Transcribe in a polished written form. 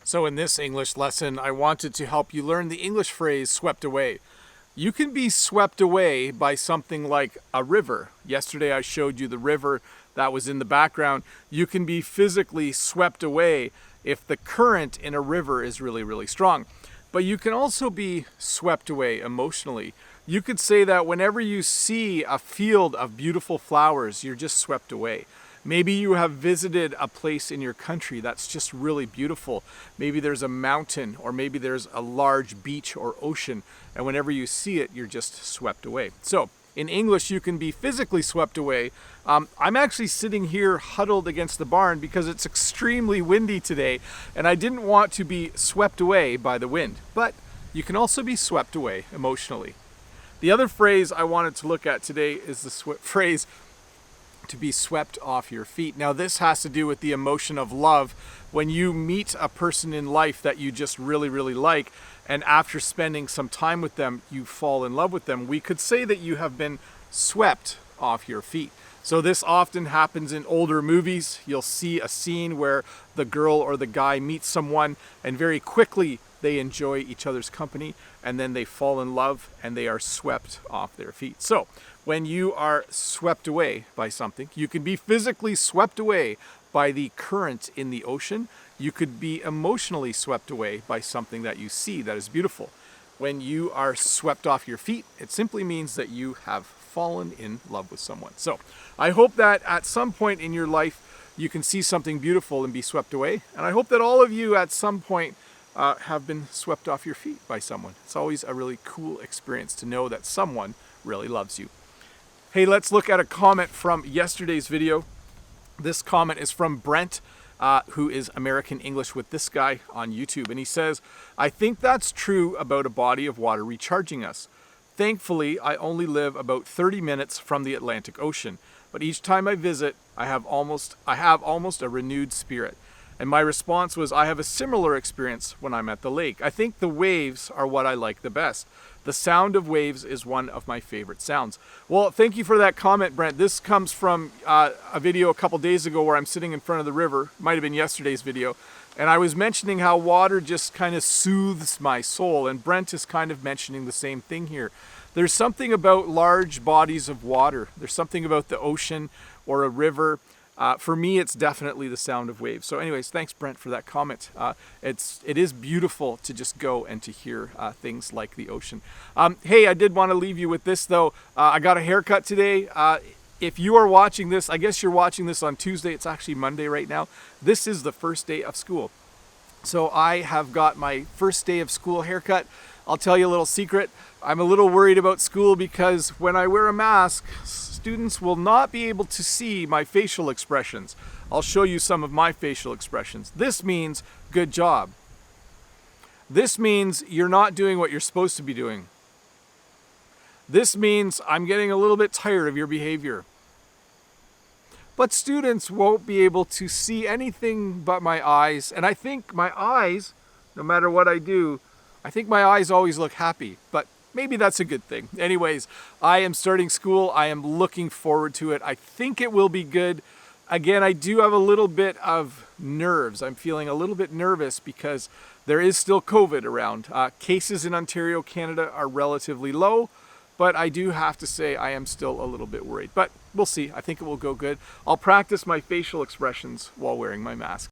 So in this English lesson, I wanted to help you learn the English phrase swept away. You can be swept away by something like a river. Yesterday I showed you the river that was in the background. You can be physically swept away if the current in a river is really, really strong. But you can also be swept away emotionally. You could say that whenever you see a field of beautiful flowers, you're just swept away. Maybe you have visited a place in your country that's just really beautiful. Maybe there's a mountain, or maybe there's a large beach or ocean, and whenever you see it, you're just swept away. So in English, you can be physically swept away. I'm actually sitting here huddled against the barn because it's extremely windy today, and I didn't want to be swept away by the wind. But you can also be swept away emotionally. The other phrase I wanted to look at today is the phrase to be swept off your feet. Now this has to do with the emotion of love. When you meet a person in life that you just really, really like, and after spending some time with them, you fall in love with them, we could say that you have been swept off your feet. So this often happens in older movies. You'll see a scene where the girl or the guy meets someone and very quickly they enjoy each other's company, and then they fall in love and they are swept off their feet. So when you are swept away by something, you can be physically swept away by the current in the ocean. You could be emotionally swept away by something that you see that is beautiful. When you are swept off your feet, it simply means that you have fallen in love with someone. So I hope that at some point in your life, you can see something beautiful and be swept away. And I hope that all of you at some point have been swept off your feet by someone. It's always a really cool experience to know that someone really loves you. Hey, let's look at a comment from yesterday's video. This comment is from Brent, who is American English with this guy on YouTube. And he says, I think that's true about a body of water recharging us. Thankfully, I only live about 30 minutes from the Atlantic Ocean. But each time I visit, I have almost a renewed spirit. And my response was, I have a similar experience when I'm at the lake. I think the waves are what I like the best. The sound of waves is one of my favorite sounds. Well, thank you for that comment, Brent. This comes from a video a couple days ago where I'm sitting in front of the river. Might have been yesterday's video. And I was mentioning how water just kind of soothes my soul. And Brent is kind of mentioning the same thing here. There's something about large bodies of water. There's something about the ocean or a river. For me, it's definitely the sound of waves. So anyways, thanks Brent for that comment. It is beautiful to just go and to hear things like the ocean. Hey, I did want to leave you with this though. I got a haircut today. If you are watching this, I guess you're watching this on Tuesday. It's actually Monday right now. This is the first day of school. So I have got my first day of school haircut. I'll tell you a little secret. I'm a little worried about school because when I wear a mask, students will not be able to see my facial expressions. I'll show you some of my facial expressions. This means good job. This means you're not doing what you're supposed to be doing. This means I'm getting a little bit tired of your behavior. But students won't be able to see anything but my eyes. And I think my eyes, no matter what I do, I think my eyes always look happy. But maybe that's a good thing. Anyways, I am starting school. I am looking forward to it. I think it will be good. Again, I do have a little bit of nerves. I'm feeling a little bit nervous because there is still COVID around. Cases in Ontario, Canada are relatively low, but I do have to say I am still a little bit worried. But we'll see. I think it will go good. I'll practice my facial expressions while wearing my mask.